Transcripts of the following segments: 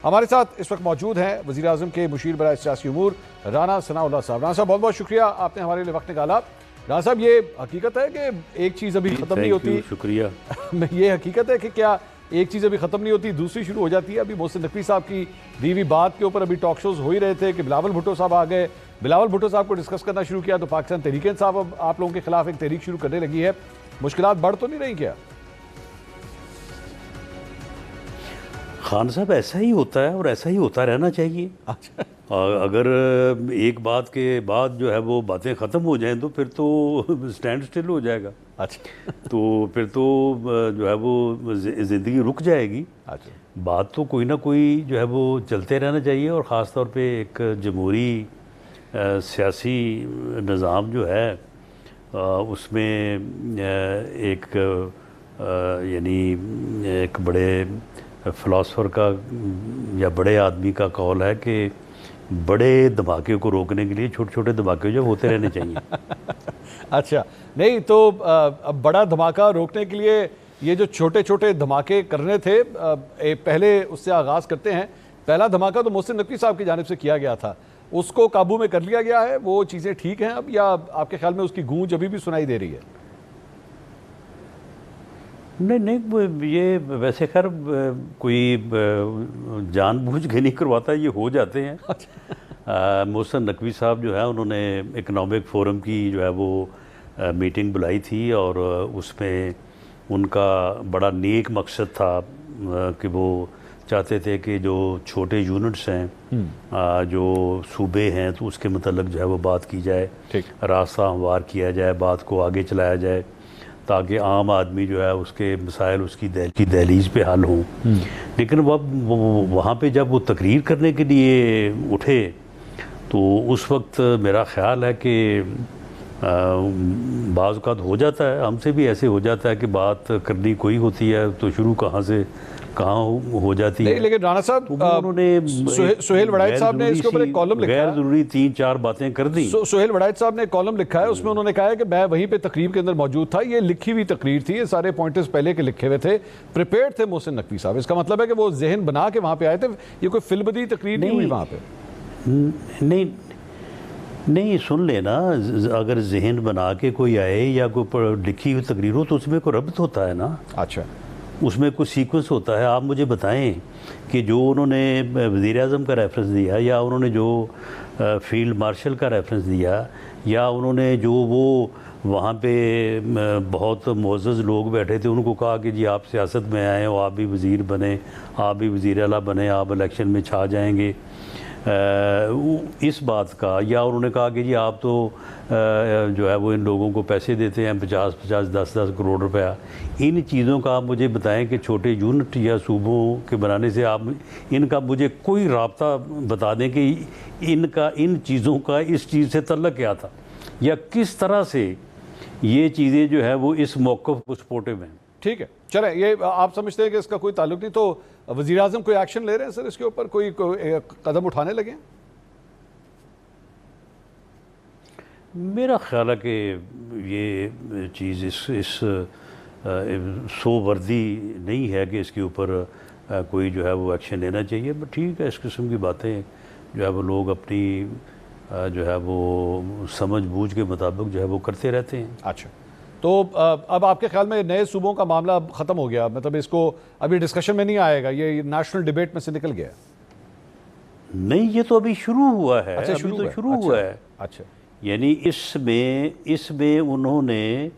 हमारे साथ इस वक्त मौजूद हैं वज़ीर आज़म के मुशीर बराए सियासी उमूर राना सनाउल्लाह साहब। राना साहब, बहुत बहुत शुक्रिया, आपने हमारे लिए वक्त निकाला। राना साहब, ये हकीकत है कि एक चीज़ अभी ख़त्म नहीं होती? शुक्रिया। ये हकीकत है कि क्या एक चीज़ अभी ख़त्म नहीं होती, दूसरी शुरू हो जाती है? अभी मोहसिन नकवी साहब की दी हुई बात के ऊपर अभी टॉक शोज़ हो ही रहे थे कि बिलावल भुट्टो साहब आ गए, बिलावल भुट्टो साहब को डिस्कस करना शुरू किया तो पाकिस्तान तहरीक इंसाफ अब आप लोगों के खिलाफ एक तहरीक शुरू करने लगी है। मुश्किलात बढ़ तो नहीं रही क्या? खान साहब, ऐसा ही होता है और ऐसा ही होता रहना चाहिए। अच्छा, अगर एक बात के बाद जो है वो बातें ख़त्म हो जाएं तो फिर तो स्टैंड स्टिल हो जाएगा। अच्छा, तो फिर तो जो है वो ज़िंदगी रुक जाएगी। अच्छा, बात तो कोई ना कोई जो है वो चलते रहना चाहिए। और ख़ास तौर पे एक जमहूरी सियासी निज़ाम जो है उसमें एक यानी एक बड़े फ़िलासफ़र का या बड़े आदमी का कौल है कि बड़े धमाके को रोकने के लिए छोटे छोटे धमाके जो होते रहने चाहिए। अच्छा, नहीं तो अब बड़ा धमाका रोकने के लिए ये जो छोटे छोटे धमाके करने थे, पहले उससे आगाज़ करते हैं। पहला धमाका तो मोहसिन नकवी साहब की जानिब से किया गया था, उसको काबू में कर लिया गया है? वो चीज़ें ठीक हैं अब, या आपके ख्याल में उसकी गूंज अभी भी सुनाई दे रही है? नहीं, ये वैसे खैर कोई जानबूझ के नहीं करवाता, ये हो जाते हैं। मोहसिन नकवी साहब जो है उन्होंने इकनॉमिक फोरम की जो है वो मीटिंग बुलाई थी और उसमें उनका बड़ा नेक मकसद था कि वो चाहते थे कि जो छोटे यूनिट्स हैं जो सूबे हैं तो उसके मतलब जो है वो बात की जाए, रास्ता हमवार किया जाए, बात को आगे चलाया जाए ताकि आम आदमी जो है उसके मसाइल उसकी दहलीज पे हल हों। लेकिन वहाँ पे जब वो तकरीर करने के लिए उठे तो उस वक्त मेरा ख्याल है कि बाज़ औक़ात हो जाता है, हमसे भी ऐसे हो जाता है कि बात करनी कोई होती है तो शुरू कहाँ से कहाँ हो जाती है। लेकिन राना साहब, उन्होंने सुहेल वड़ाइच साहब ने इसके ऊपर एक कॉलम लिखा है, गैर ज़रूरी 3-4 बातें कर दी। सुहेल वड़ाइच साहब ने एक कॉलम लिखा है, उसमें उन्होंने कहा है कि मैं वहीं पे तकरीर के अंदर मौजूद था, ये लिखी हुई तकरीर थी, ये सारे पॉइंटर्स पहले के लिखे हुए थे, प्रिपेयर्ड थे मोहसिन नकवी साहब। इसका मतलब है कि वो जहन बना के वहाँ पे आए थे, ये कोई फिल्मबदी तकरीर नहीं हुई वहाँ पे? नहीं, सुन लेना, अगर जहन बना के कोई आए या कोई लिखी हुई तकरीर हो तो उसमें कोई रब्त होता है ना। अच्छा, उसमें कुछ सीक्वेंस होता है। आप मुझे बताएं कि जो उन्होंने वज़ीर आज़म का रेफरेंस दिया या उन्होंने जो फील्ड मार्शल का रेफरेंस दिया या उन्होंने जो वो वहाँ पे बहुत मुअज़्ज़ज़ लोग बैठे थे उनको कहा कि जी आप सियासत में आए हो, आप भी वज़ीर बने, आप भी वज़ीर आला बने, आप इलेक्शन में छा जाएंगे, इस बात का, या उन्होंने कहा कि जी आप तो जो है वो इन लोगों को पैसे देते हैं 50-50, 10-10 करोड़ रुपया। इन चीज़ों का आप मुझे बताएं कि छोटे यूनिट या सूबों के बनाने से आप इनका मुझे कोई राब्ता बता दें कि इनका इन चीज़ों का इस चीज़ से तल्लुक़ क्या था या किस तरह से ये चीज़ें जो है वो इस मौक़िफ़ को सपोर्टिव हैं। ठीक है, चलें, ये आप समझते हैं कि इसका कोई ताल्लुक नहीं, तो वज़ीर आज़म कोई एक्शन ले रहे हैं सर इसके ऊपर, कोई कदम उठाने लगे? मेरा ख्याल है कि ये चीज़ इस सोवर्दी नहीं है कि इसके ऊपर कोई जो है वो एक्शन लेना चाहिए। बट ठीक है, इस किस्म की बातें जो है वो लोग अपनी जो है वो समझ बूझ के मुताबिक जो है वो करते रहते हैं। अच्छा, तो अब आपके ख्याल में नए सूबों का मामला अब ख़त्म हो गया, मतलब इसको अभी डिस्कशन में नहीं आएगा, ये नेशनल डिबेट में से निकल गया? नहीं, ये तो अभी शुरू हुआ है। अच्छा, शुरू हुआ है। अच्छा, यानी इसमें उन्होंने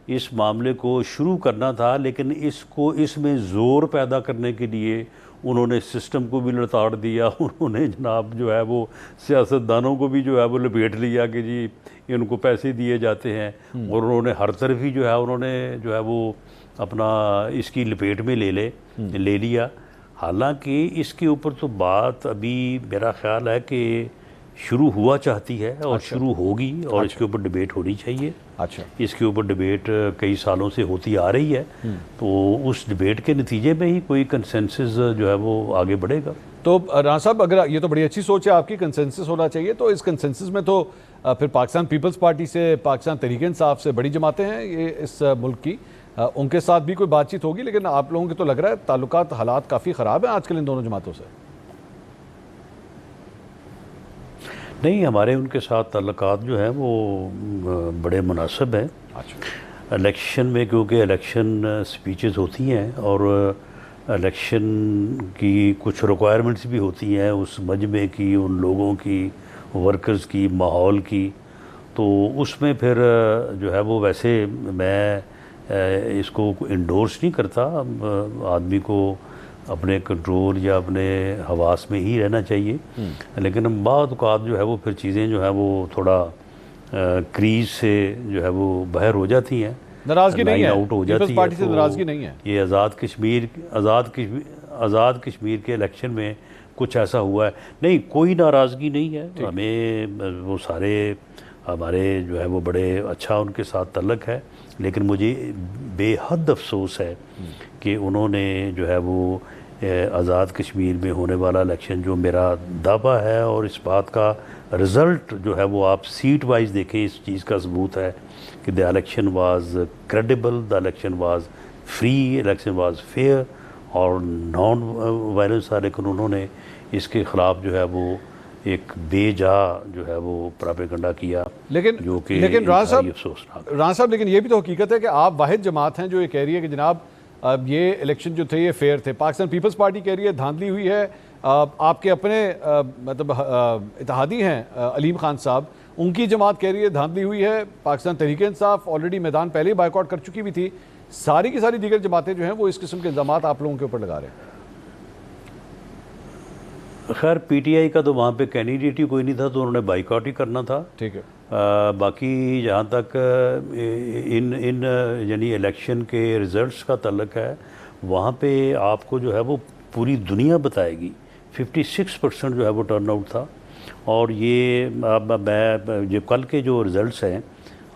इस मामले को शुरू करना था, लेकिन इसमें ज़ोर पैदा करने के लिए उन्होंने सिस्टम को भी लताड़ दिया, उन्होंने जनाब जो है वो सियासतदानों को भी जो है वो लपेट लिया कि जी इनको पैसे दिए जाते हैं, और उन्होंने हर तरफ ही जो है उन्होंने जो है वो अपना इसकी लपेट में ले लिया। हालांकि इसके ऊपर तो बात अभी मेरा ख्याल है कि शुरू हुआ चाहती है और शुरू होगी, और इसके ऊपर डिबेट होनी चाहिए। अच्छा, इसके ऊपर डिबेट कई सालों से होती आ रही है, तो उस डिबेट के नतीजे में ही कोई कंसेंसस जो है वो आगे बढ़ेगा। तो राना साहब, अगर ये तो बड़ी अच्छी सोच है आपकी, कंसेंसस होना चाहिए, तो इस कंसेंसस में तो फिर पाकिस्तान पीपल्स पार्टी से, पाकिस्तान तहरीक इंसाफ से बड़ी जमातें हैं ये इस मुल्क की, उनके साथ भी कोई बातचीत होगी, लेकिन आप लोगों के तो लग रहा है ताल्लुकात हालात काफ़ी ख़राब हैं आजकल इन दोनों जमातों से। नहीं, हमारे उनके साथ ताल्लुकात जो हैं वो बड़े मुनासिब हैं। अच्छा। इलेक्शन में, क्योंकि इलेक्शन स्पीचेस होती हैं और इलेक्शन की कुछ रिक्वायरमेंट्स भी होती हैं उस मजमे की, उन लोगों की, वर्कर्स की, माहौल की, तो उसमें फिर जो है वो वैसे मैं इसको इंडोर्स नहीं करता। आदमी को अपने कंट्रोल या अपने हवास में ही रहना चाहिए, लेकिन बाद औक़ात जो है वो फिर चीज़ें जो है वो थोड़ा क्रीज से जो है वो बाहर हो जाती हैं, नाराजगी नहीं है, आउट हो जाती है। पार्टी से तो नाराजगी नहीं है। ये आज़ाद कश्मीर के इलेक्शन में कुछ ऐसा हुआ है नहीं, कोई नाराज़गी नहीं है। हमें वो सारे हमारे जो है वो बड़े अच्छा उनके साथ तल्लक है, लेकिन मुझे बेहद अफसोस है कि उन्होंने जो है वो आज़ाद कश्मीर में होने वाला इलेक्शन, जो मेरा दावा है और इस बात का रिज़ल्ट जो है वो आप सीट वाइज देखें, इस चीज़ का सबूत है कि the election was credible, the election was free, election was fair और नॉन वायलेंस था, लेकिन उन्होंने इसके ख़िलाफ़ जो है वो एक बेजा जो है वो प्रोपेगेंडा किया, लेकिन जो कि राना साहब, लेकिन ये भी तो हकीकत है कि आप वाहिद जमात हैं जो ये कह रही है कि जनाब ये इलेक्शन जो थे ये फेयर थे। पाकिस्तान पीपल्स पार्टी कह रही है धांधली हुई है। आपके अपने मतलब इत्तेहादी हैं अलीम खान साहब, उनकी जमात कह रही है धांधली हुई है। पाकिस्तान तहरीक इंसाफ ऑलरेडी मैदान पहले ही बायकॉट कर चुकी भी थी। सारी की सारी दीगर जमातें जो हैं वो इस किस्म के इल्ज़ाम आप लोगों के ऊपर लगा रहे हैं। खैर पीटीआई का तो वहाँ पे कैंडिडेट ही कोई नहीं था, तो उन्होंने बाइकआउट ही करना था। ठीक है। बाकी जहाँ तक इन यानी इलेक्शन के रिज़ल्ट्स का तल्लक है, वहाँ पे आपको जो है वो पूरी दुनिया बताएगी। 56% जो है वो टर्नआउट था। और ये मैं जो कल के जो रिज़ल्ट्स हैं,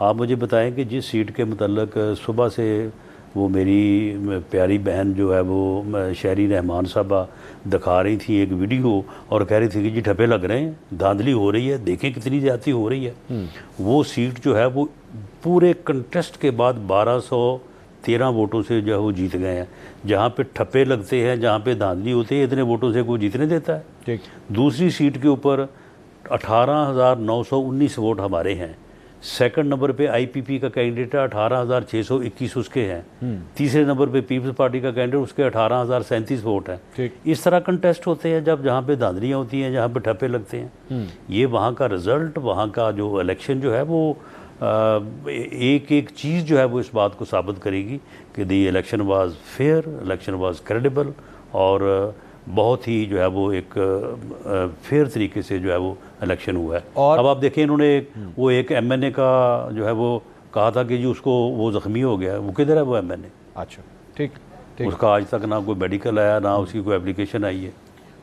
आप मुझे बताएं कि जिस सीट के मुतल्लक सुबह से वो मेरी प्यारी बहन जो है वो शहरी रहमान साहबा दिखा रही थी एक वीडियो और कह रही थी कि जी ठप्पे लग रहे हैं, धांधली हो रही है, देखें कितनी ज़्यादती हो रही है। वो सीट जो है वो पूरे कंटेस्ट के बाद 1213 वोटों से जो है वो जीत गए हैं। जहाँ पे ठप्पे लगते हैं, जहाँ पे धांधली होती है, इतने वोटों से कोई जीतने देता है। ठीक। दूसरी सीट के ऊपर 18,919 वोट हमारे हैं। सेकंड नंबर पे आईपीपी का कैंडिडेट है, 18,621 उसके हैं। तीसरे नंबर पे पीपल्स पार्टी का कैंडिडेट, उसके 18,037 वोट हैं। इस तरह कंटेस्ट होते हैं जब जहाँ पे धांधलियाँ होती हैं, जहाँ पे ठप्पे लगते हैं। ये वहाँ का रिज़ल्ट, वहाँ का जो इलेक्शन जो है वो एक एक चीज़ जो है वो इस बात को साबित करेगी कि the election was fair, election was credible और बहुत ही जो है वो एक फेयर तरीके से जो है वो इलेक्शन हुआ है। और अब आप देखें, इन्होंने वो एक एमएनए का जो है वो कहा था कि जी उसको वो ज़ख्मी हो गया, वो किधर है वो एमएनए? अच्छा, ठीक ठीक। उसका आज तक ना कोई मेडिकल आया, ना उसकी कोई एप्लीकेशन आई है।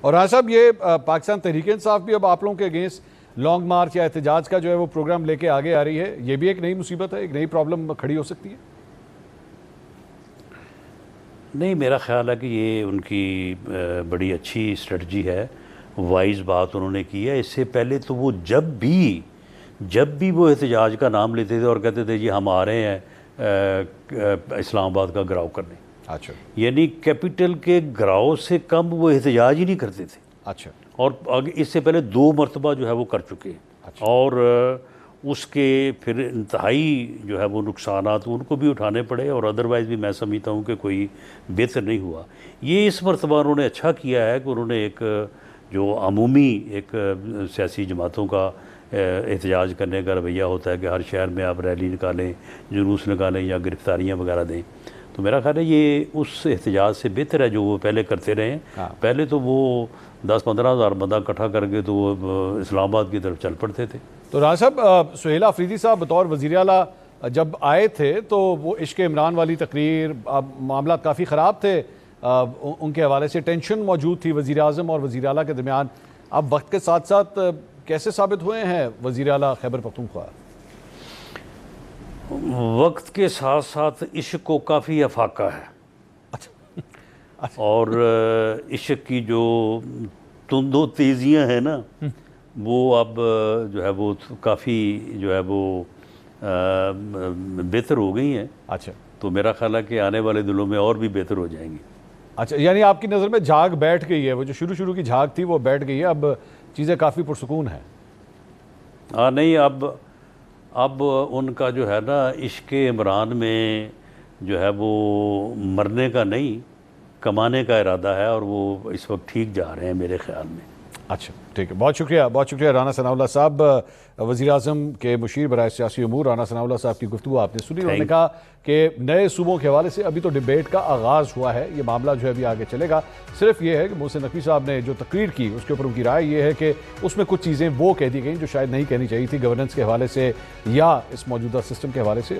और हाँ साहब, ये पाकिस्तान तहरीक इंसाफ भी अब आप लोगों के अगेंस्ट लॉन्ग मार्च या एहतजाज का जो है वो प्रोग्राम लेके आगे आ रही है। ये भी एक नई मुसीबत है, एक नई प्रॉब्लम खड़ी हो सकती है। नहीं, मेरा ख़्याल है कि ये उनकी बड़ी अच्छी स्ट्रेटजी है, वाइज बात उन्होंने की है। इससे पहले तो वो जब भी वो एहतजाज का नाम लेते थे और कहते थे जी हम आ रहे हैं इस्लामाबाद का घिराव करने, अच्छा, यानी कैपिटल के घिराव से कम वो एहतजाज ही नहीं करते थे। अच्छा। और इससे पहले 2 मरतबा जो है वो कर चुके हैं। अच्छा। और उसके फिर इंतहाई जो है वो नुकसानात उनको भी उठाने पड़े और अदरवाइज़ भी मैं समझता हूँ कि कोई बेहतर नहीं हुआ। ये इस मरतबा उन्होंने अच्छा किया है कि उन्होंने एक जो अमूमी एक सियासी जमातों का एहतजाज करने का रवैया होता है कि हर शहर में आप रैली निकालें, जुलूस निकालें या गिरफ्तारियाँ वगैरह दें, तो मेरा ख्याल है ये उस एहतजाज से बेहतर है जो वो पहले करते रहे हैं। हाँ। पहले तो वो 10-15 हज़ार बंदा इकट्ठा करके तो वो इस्लामाबाद की तरफ चल पड़ते थे। तो राना साहब, सुहेला अफरीदी साहब बतौर वज़ीर आला जब आए थे तो वो इश्क इमरान वाली तकरीर, मामला काफ़ी ख़राब थे, उनके हवाले से टेंशन मौजूद थी वज़ीर आज़म और वज़ीर आला के दरमियान। अब वक्त के साथ साथ कैसे साबित हुए हैं वज़ीर आला खैबर पख्तूनख्वा? वक्त के साथ साथ इश्क को काफ़ी अफाका है। अच्छा। और इश्क की जो तुंदो तेज़ियाँ हैं ना, वो अब जो है वो काफ़ी जो है वो बेहतर हो गई हैं। अच्छा। तो मेरा ख्याल है कि आने वाले दिनों में और भी बेहतर हो जाएंगी। अच्छा, यानी आपकी नज़र में झाग बैठ गई है, वो जो शुरू की झाग थी वो बैठ गई है, अब चीज़ें काफ़ी पुरसुकून हैं। हाँ नहीं, अब उनका जो है ना इश्क इमरान में जो है वो मरने का नहीं, कमाने का इरादा है, और वो इस वक्त ठीक जा रहे हैं मेरे ख्याल में। अच्छा ठीक है, बहुत शुक्रिया राना सनाउल्लाह साहब। वज़ीर आज़म के मुशीर बराए सियासी उमूर राना सनाउल्लाह साहब की गुफ्तगू आपने सुनी। उन्होंने कहा कि नए सूबों के हवाले से अभी तो डिबेट का आगाज़ हुआ है, ये मामला जो है अभी आगे चलेगा। सिर्फ ये है कि मोहसिन नकवी साहब ने जो तकरीर की उसके ऊपर उनकी राय ये है कि उसमें कुछ चीज़ें वो कह दी गई जो शायद नहीं कहनी चाहिए थी, गवर्नेंस के हवाले से या इस मौजूदा सिस्टम के हवाले से।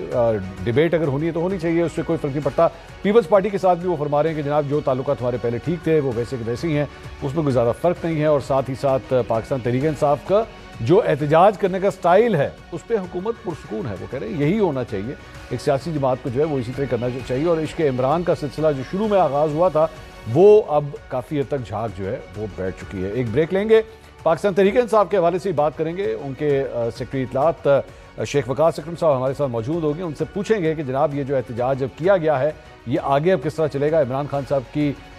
डिबेट अगर होनी है तो होनी चाहिए, उससे कोई फ़र्क नहीं पड़ता। पीपल्स पार्टी के साथ भी वो फरमा रहे हैं कि जनाब जो ताल्लुकात हमारे पहले ठीक थे वो वैसे के वैसे ही हैं, उसमें कोई ज़्यादा फ़र्क नहीं है। और साथ ही साथ पाकिस्तान तहरीक इंसाफ का जो एहतजाज करने का स्टाइल है उस पर हुकूमत पुरसकून है। वो कह रहे हैं यही होना चाहिए, एक सियासी जमात को जो है वो इसी तरह करना चाहिए। और इश्क इमरान का सिलसिला जो शुरू में आगाज़ हुआ था वो अब काफ़ी हद तक झाग जो है वो बैठ चुकी है। एक ब्रेक लेंगे, पाकिस्तान तहरीक इंसाफ के हवाले से बात करेंगे। उनके सेक्रेटरी इत्तलात शेख वकास अकरम साहब हमारे साथ मौजूद होंगे, उनसे पूछेंगे कि जनाब ये जो एहतजाज अब किया गया है ये आगे अब किस तरह चलेगा। इमरान खान साहब की